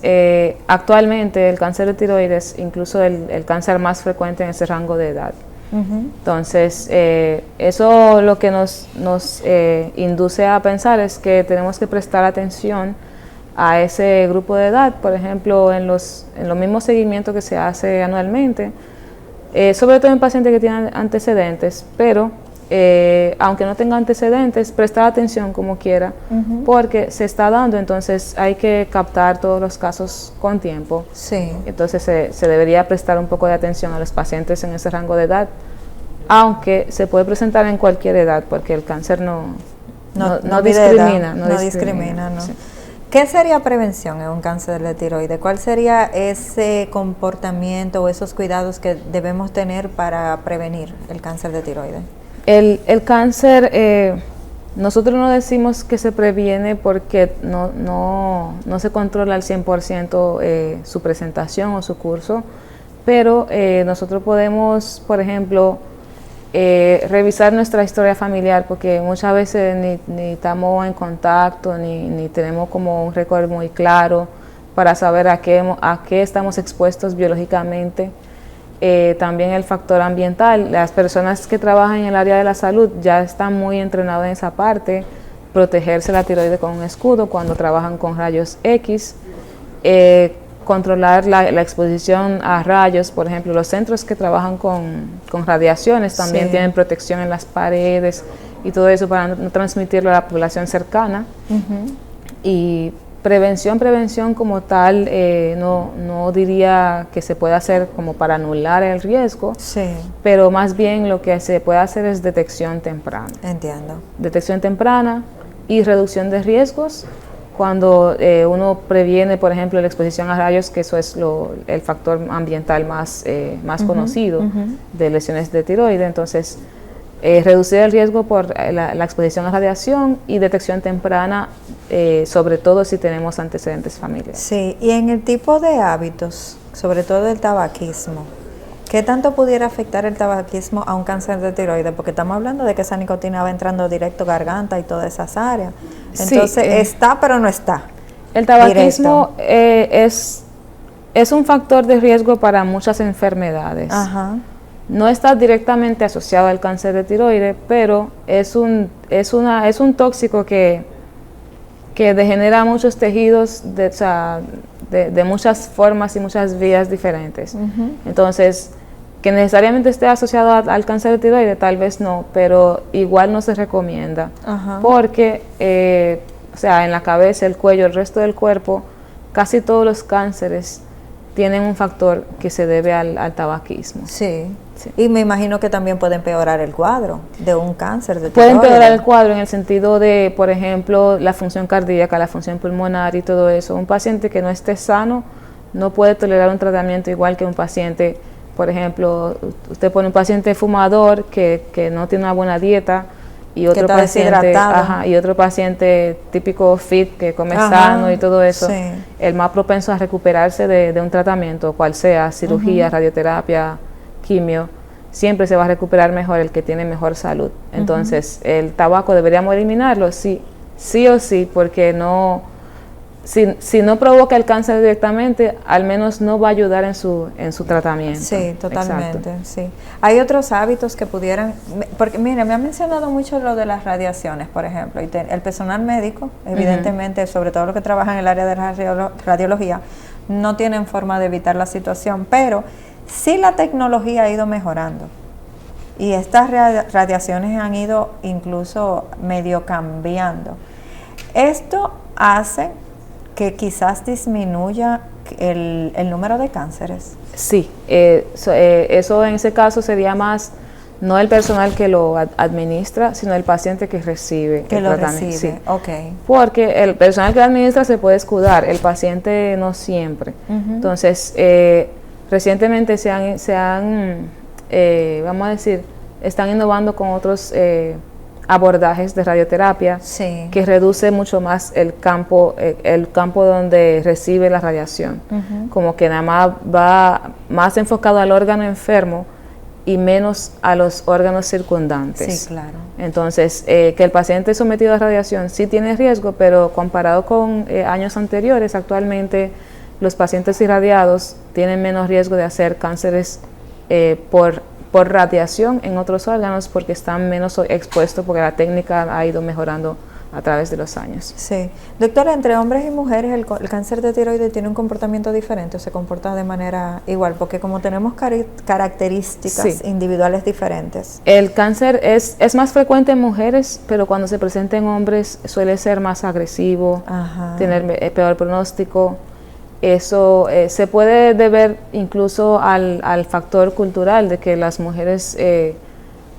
actualmente el cáncer de tiroides, incluso el cáncer más frecuente en ese rango de edad. Entonces, eso lo que nos induce a pensar es que tenemos que prestar atención a ese grupo de edad, por ejemplo, en los mismos seguimientos que se hace anualmente, sobre todo en pacientes que tienen antecedentes, pero aunque no tenga antecedentes, prestar atención como quiera, porque se está dando, entonces hay que captar todos los casos con tiempo. Sí. Entonces se debería prestar un poco de atención a los pacientes en ese rango de edad, aunque se puede presentar en cualquier edad, porque el cáncer no discrimina. No discrimina, ¿no? Sí. ¿Qué sería prevención en un cáncer de tiroides? ¿Cuál sería ese comportamiento o esos cuidados que debemos tener para prevenir el cáncer de tiroides? El cáncer, nosotros no decimos que se previene porque no se controla al 100% su presentación o su curso, pero nosotros podemos, por ejemplo, revisar nuestra historia familiar, porque muchas veces ni estamos en contacto, ni tenemos como un récord muy claro para saber a qué estamos expuestos biológicamente. También el factor ambiental. Las personas que trabajan en el área de la salud ya están muy entrenadas en esa parte, protegerse la tiroides con un escudo cuando trabajan con rayos X, controlar la exposición a rayos, por ejemplo, los centros que trabajan con radiaciones también tienen protección en las paredes y todo eso para no transmitirlo a la población cercana. Y prevención como tal, no diría que se pueda hacer como para anular el riesgo, pero más bien lo que se puede hacer es detección temprana. Entiendo. Detección temprana y reducción de riesgos cuando uno previene, por ejemplo, la exposición a rayos, que eso es el factor ambiental más conocido de lesiones de tiroides. Entonces, reducir el riesgo por la exposición a radiación y detección temprana, sobre todo si tenemos antecedentes familiares. Sí, y en el tipo de hábitos, sobre todo el tabaquismo, ¿qué tanto pudiera afectar el tabaquismo a un cáncer de tiroides? Porque estamos hablando de que esa nicotina va entrando directo garganta y todas esas áreas. Entonces, está pero no está. El tabaquismo es un factor de riesgo para muchas enfermedades. No está directamente asociado al cáncer de tiroides, pero es un tóxico que degenera muchos tejidos, de muchas formas y muchas vías diferentes. Entonces, que necesariamente esté asociado al cáncer de tiroides, tal vez no, pero igual no se recomienda, porque, o sea, en la cabeza, el cuello, el resto del cuerpo, casi todos los cánceres tienen un factor que se debe al tabaquismo. Sí. Y me imagino que también puede empeorar el cuadro de un cáncer de tiroides. Puede empeorar el cuadro en el sentido de, por ejemplo, la función cardíaca, la función pulmonar y todo eso. Un paciente que no esté sano no puede tolerar un tratamiento igual que un paciente, por ejemplo, usted pone un paciente fumador que no tiene una buena dieta y otro paciente, y otro paciente típico fit que come sano y todo eso, el más propenso a recuperarse de un tratamiento, cual sea, cirugía, radioterapia, quimio, siempre se va a recuperar mejor el que tiene mejor salud. Entonces, el tabaco deberíamos eliminarlo, sí o sí, porque no, si no provoca el cáncer directamente, al menos no va a ayudar en su tratamiento. Sí, totalmente, sí. Hay otros hábitos que pudieran, porque mire, me ha mencionado mucho lo de las radiaciones, por ejemplo, y el personal médico, evidentemente, sobre todo los que trabajan en el área de la radiología, no tienen forma de evitar la situación, pero sí la tecnología ha ido mejorando y estas radiaciones han ido incluso medio cambiando. Esto hace que quizás disminuya el número de cánceres. Sí, eso en ese caso sería más no el personal que lo administra, sino el paciente que recibe el tratamiento. Sí. Okay. Porque el personal que lo administra se puede escudar, el paciente no siempre. Entonces, recientemente vamos a decir, están innovando con otros abordajes de radioterapia que reduce mucho más el campo donde recibe la radiación. Como que nada más va más enfocado al órgano enfermo y menos a los órganos circundantes. Sí, claro. Entonces, que el paciente sometido a radiación sí tiene riesgo, pero comparado con años anteriores, actualmente los pacientes irradiados tienen menos riesgo de hacer cánceres por radiación en otros órganos porque están menos expuestos, porque la técnica ha ido mejorando a través de los años. Sí. Doctora, entre hombres y mujeres el cáncer de tiroides tiene un comportamiento diferente o se comporta de manera igual, porque como tenemos características individuales diferentes. El cáncer es más frecuente en mujeres, pero cuando se presenta en hombres suele ser más agresivo, tener peor pronóstico. Eso se puede deber incluso al factor cultural de que las mujeres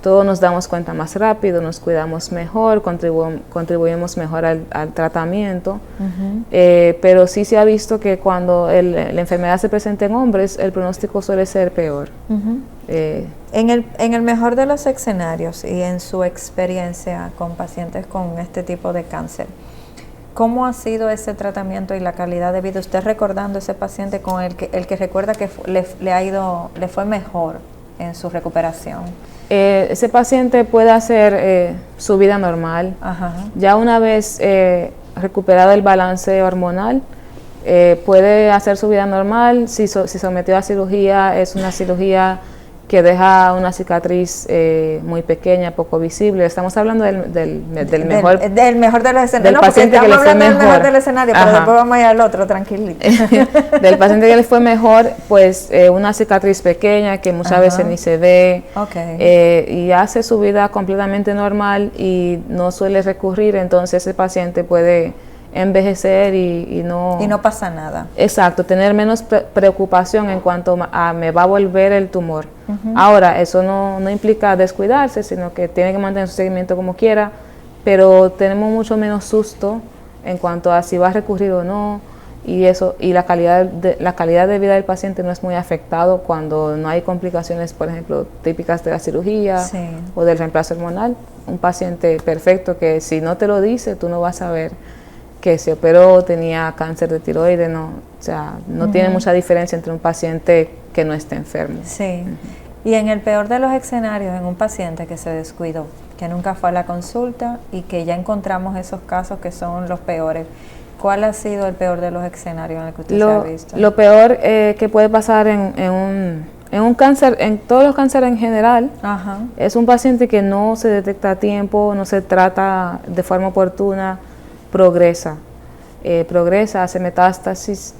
todos nos damos cuenta más rápido, nos cuidamos mejor, contribuimos mejor al tratamiento, pero sí se ha visto que cuando la enfermedad se presenta en hombres, el pronóstico suele ser peor. En el mejor de los escenarios y en su experiencia con pacientes con este tipo de cáncer, ¿cómo ha sido ese tratamiento y la calidad de vida? Usted recordando ese paciente con el que recuerda que le fue mejor en su recuperación. Ese paciente puede hacer su vida normal. Ya una vez recuperado el balance hormonal, puede hacer su vida normal. Si sometió a cirugía, es una cirugía que deja una cicatriz muy pequeña, poco visible. Estamos hablando del mejor de los escenarios. Del paciente que le fue mejor. Del mejor del escenario, pero después vamos a ir al otro, tranquilito. Del paciente que le fue mejor, pues una cicatriz pequeña que muchas veces ni se ve, y hace su vida completamente normal y no suele recurrir, entonces ese paciente puede envejecer y no pasa nada. Exacto, tener menos preocupación en cuanto a me va a volver el tumor. Ahora, eso no implica descuidarse, sino que tiene que mantener su seguimiento como quiera, pero tenemos mucho menos susto en cuanto a si va a recurrir o no, y la calidad de vida del paciente no es muy afectado cuando no hay complicaciones, por ejemplo, típicas de la cirugía o del reemplazo hormonal. Un paciente perfecto que si no te lo dice, tú no vas a ver que se operó, tenía cáncer de tiroides, no tiene mucha diferencia entre un paciente que no esté enfermo. Sí. Y en el peor de los escenarios, en un paciente que se descuidó, que nunca fue a la consulta y que ya encontramos esos casos que son los peores, ¿cuál ha sido el peor de los escenarios en el que usted se ha visto? Lo peor que puede pasar en un cáncer, en todos los cánceres en general, es un paciente que no se detecta a tiempo, no se trata de forma oportuna, progresa, hace metástasis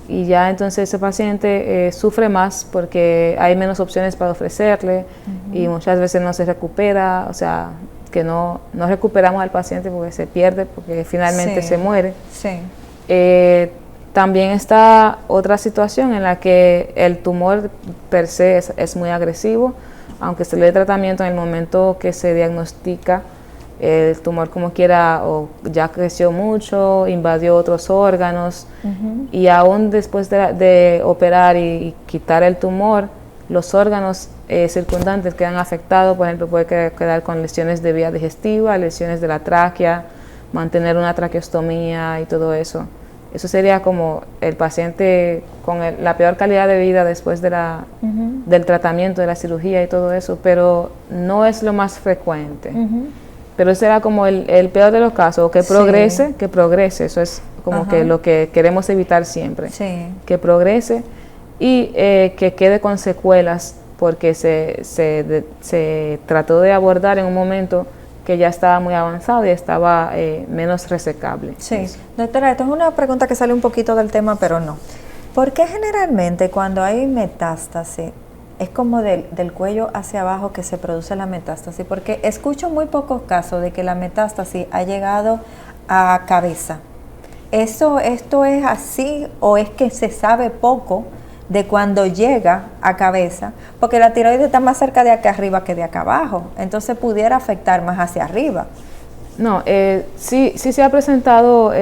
y ya entonces ese paciente sufre más porque hay menos opciones para ofrecerle y muchas veces no se recupera, o sea, que no recuperamos al paciente porque se pierde, porque finalmente se muere. Sí. También está otra situación en la que el tumor per se es muy agresivo, aunque se le dé tratamiento en el momento que se diagnostica, el tumor como quiera o ya creció mucho, invadió otros órganos y aún después de operar y quitar el tumor, los órganos circundantes quedan afectados. Por ejemplo, puede quedar con lesiones de vía digestiva, lesiones de la tráquea, mantener una traqueostomía y todo eso. Eso sería como el paciente con la peor calidad de vida después de del tratamiento, de la cirugía y todo eso, pero no es lo más frecuente. Pero ese era como el peor de los casos, que progrese, eso es como que lo que queremos evitar siempre, que progrese y que quede con secuelas, porque se trató de abordar en un momento que ya estaba muy avanzado y estaba menos resecable. Sí, doctora, esto es una pregunta que sale un poquito del tema, pero no. ¿Por qué generalmente cuando hay metástasis es como del cuello hacia abajo que se produce la metástasis? Porque escucho muy pocos casos de que la metástasis ha llegado a cabeza. ¿Esto es así o es que se sabe poco de cuando llega a cabeza? Porque la tiroides está más cerca de acá arriba que de acá abajo, entonces pudiera afectar más hacia arriba. No, sí se ha presentado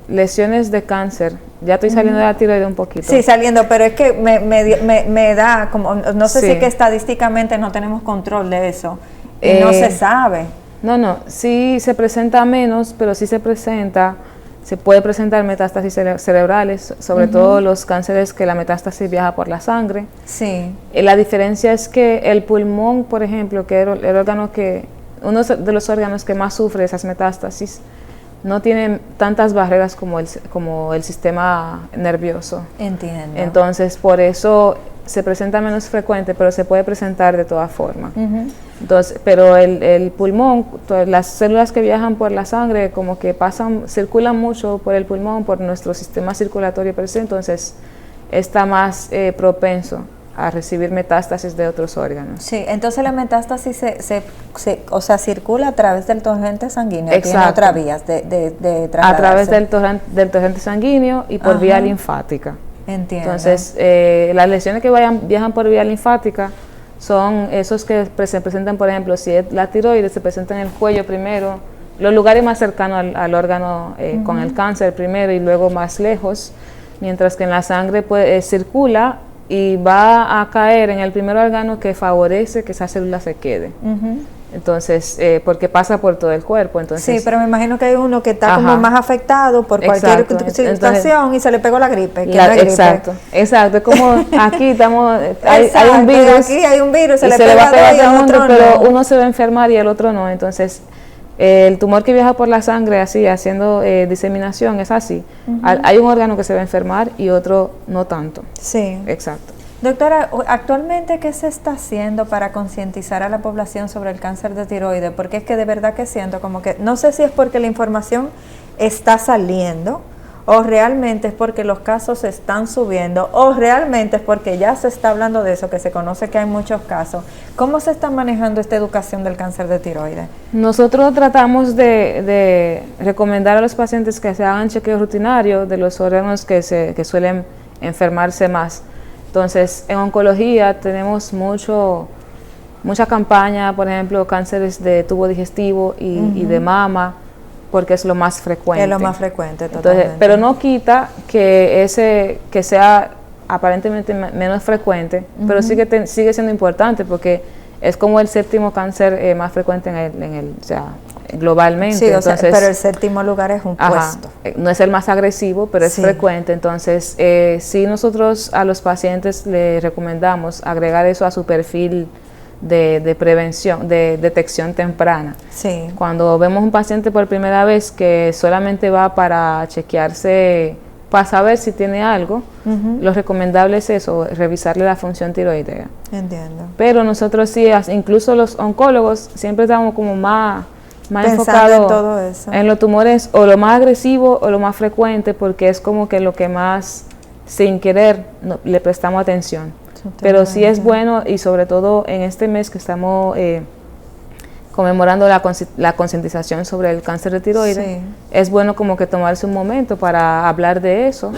lesiones de cáncer. Ya estoy saliendo de la tiroides un poquito. Sí, saliendo, pero es que me da como, no sé si es que estadísticamente no tenemos control de eso y no se sabe. No, sí se presenta menos, pero sí se puede presentar metástasis cerebrales, sobre todo los cánceres que la metástasis viaja por la sangre. Sí. La diferencia es que el pulmón, por ejemplo, que era el órgano uno de los órganos que más sufre esas metástasis, no tiene tantas barreras como el sistema nervioso. Entiendo. Entonces, por eso se presenta menos frecuente, pero se puede presentar de todas formas. Entonces, pero el pulmón, las células que viajan por la sangre como que circulan mucho por el pulmón, por nuestro sistema circulatorio per se, entonces está más propenso a recibir metástasis de otros órganos. Sí, entonces la metástasis circula a través del torrente sanguíneo. Exacto. Tiene otras vías de trasladarse. A través del torrente sanguíneo y por vía linfática. Entiendo. Entonces, las lesiones que viajan por vía linfática son esos que se presentan, por ejemplo, si es la tiroides, se presenta en el cuello primero, los lugares más cercanos al órgano con el cáncer primero y luego más lejos, mientras que en la sangre circula y va a caer en el primer órgano que favorece que esa célula se quede. Entonces, porque pasa por todo el cuerpo. Entonces, sí, pero me imagino que hay uno que está como más afectado por cualquier situación y se le pegó la gripe. Exacto. Es como aquí estamos, hay un virus. Aquí hay un virus, se le va a pegar a todo el mundo, pero uno se va a enfermar y el otro no. Entonces, el tumor que viaja por la sangre, así, haciendo diseminación, es así. Hay un órgano que se va a enfermar y otro no tanto. Sí. Exacto. Doctora, actualmente, ¿qué se está haciendo para concientizar a la población sobre el cáncer de tiroides? Porque es que de verdad que siento como que, no sé si es porque la información está saliendo, o realmente es porque los casos están subiendo, o realmente es porque ya se está hablando de eso, que se conoce que hay muchos casos. ¿Cómo se está manejando esta educación del cáncer de tiroides? Nosotros tratamos de recomendar a los pacientes que se hagan chequeo rutinario de los órganos que suelen enfermarse más. Entonces, en oncología tenemos mucha campaña, por ejemplo, cánceres de tubo digestivo y de mama, porque es lo más frecuente. Es lo más frecuente, totalmente. Entonces, pero no quita que sea aparentemente menos frecuente, pero sigue siendo importante porque es como el séptimo cáncer más frecuente globalmente. Sí, entonces, pero el séptimo lugar es un puesto. No es el más agresivo, pero es frecuente. Entonces, sí, nosotros a los pacientes les recomendamos agregar eso a su perfil de prevención, de detección temprana. Sí. Cuando vemos un paciente por primera vez que solamente va para chequearse, para saber si tiene algo, lo recomendable es eso, revisarle la función tiroidea. Entiendo. Pero nosotros sí, incluso los oncólogos, siempre estamos como más enfocado en todo eso, en los tumores o lo más agresivo o lo más frecuente, porque es como que lo que más sin querer le prestamos atención. Pero sí es bueno, y sobre todo en este mes que estamos conmemorando la concientización sobre el cáncer de tiroides, sí, es bueno como que tomarse un momento para hablar de eso,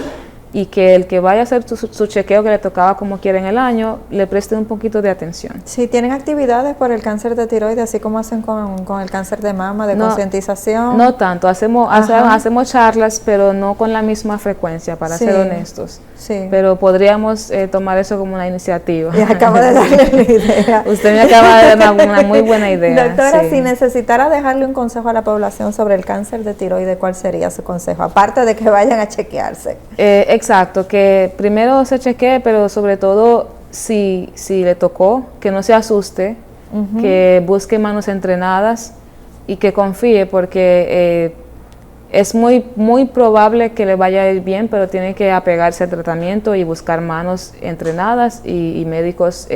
y que el que vaya a hacer su chequeo que le tocaba como quiera en el año, le preste un poquito de atención. Sí, ¿tienen actividades por el cáncer de tiroides, así como hacen con el cáncer de mama, de concientización? No tanto, hacemos charlas, pero no con la misma frecuencia, para ser honestos. Sí. Pero podríamos tomar eso como una iniciativa. Y acabo de darle la idea. Usted me acaba de dar una muy buena idea. Doctora, sí, si necesitara dejarle un consejo a la población sobre el cáncer de tiroides, ¿cuál sería su consejo? Aparte de que vayan a chequearse. Exacto, que primero se chequee, pero sobre todo si le tocó, que no se asuste, que busque manos entrenadas y que confíe, porque es muy probable que le vaya a ir bien, pero tiene que apegarse al tratamiento y buscar manos entrenadas y médicos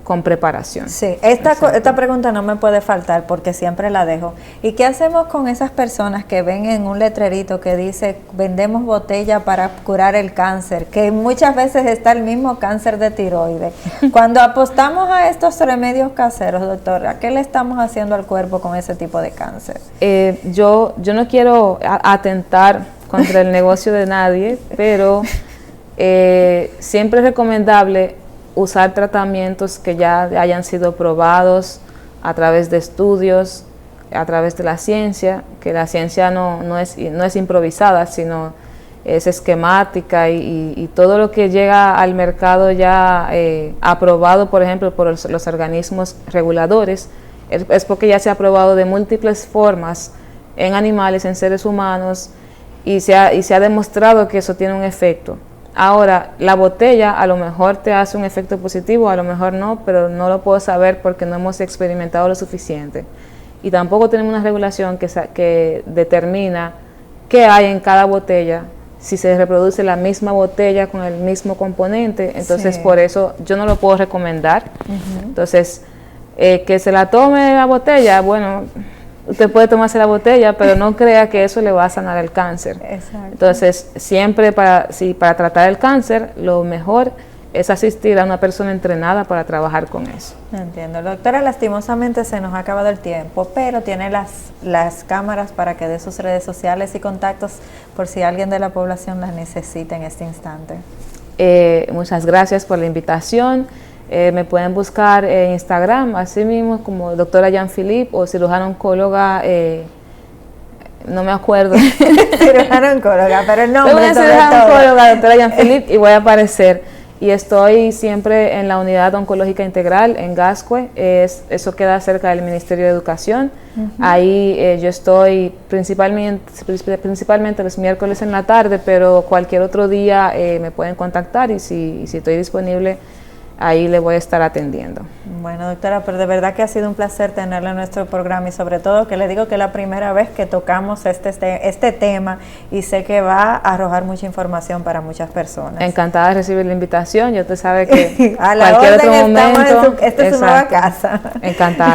con preparación. Sí, esta pregunta no me puede faltar porque siempre la dejo. ¿Y qué hacemos con esas personas que ven en un letrerito que dice vendemos botella para curar el cáncer? Que muchas veces está el mismo cáncer de tiroides. Cuando apostamos a estos remedios caseros, doctora, ¿qué le estamos haciendo al cuerpo con ese tipo de cáncer? Yo no quiero atentar contra el negocio de nadie, pero siempre es recomendable usar tratamientos que ya hayan sido probados a través de estudios, a través de la ciencia, que la ciencia no es improvisada, sino es esquemática, y todo lo que llega al mercado ya aprobado, por ejemplo, por los organismos reguladores, es porque ya se ha probado de múltiples formas en animales, en seres humanos, y se ha demostrado que eso tiene un efecto. Ahora, la botella a lo mejor te hace un efecto positivo, a lo mejor no, pero no lo puedo saber porque no hemos experimentado lo suficiente. Y tampoco tenemos una regulación que determina qué hay en cada botella, si se reproduce la misma botella con el mismo componente. Entonces, por eso yo no lo puedo recomendar. Entonces, que se la tome la botella, bueno, usted puede tomarse la botella, pero no crea que eso le va a sanar el cáncer. Exacto. Entonces, siempre para tratar el cáncer, lo mejor es asistir a una persona entrenada para trabajar con eso. Entiendo. Doctora, lastimosamente se nos ha acabado el tiempo, pero tiene las cámaras para que dé sus redes sociales y contactos por si alguien de la población las necesita en este instante. Muchas gracias por la invitación. Me pueden buscar en Instagram, así mismo como doctora Jean-Philippe, o cirujana oncóloga, no me acuerdo. Cirujana oncóloga, pero el nombre. Voy a cirujana oncóloga, doctora Jean-Philippe, y voy a aparecer. Y estoy siempre en la Unidad Oncológica Integral en Gascue, eso queda cerca del Ministerio de Educación. Ahí yo estoy principalmente los miércoles en la tarde, pero cualquier otro día me pueden contactar, y si estoy disponible, ahí le voy a estar atendiendo. Bueno, doctora, pero de verdad que ha sido un placer tenerla en nuestro programa, y sobre todo que le digo que es la primera vez que tocamos este tema, y sé que va a arrojar mucha información para muchas personas. Encantada de recibir la invitación. Ya usted sabe que a la cualquier orden otro momento, esta es su nueva casa. Encantada.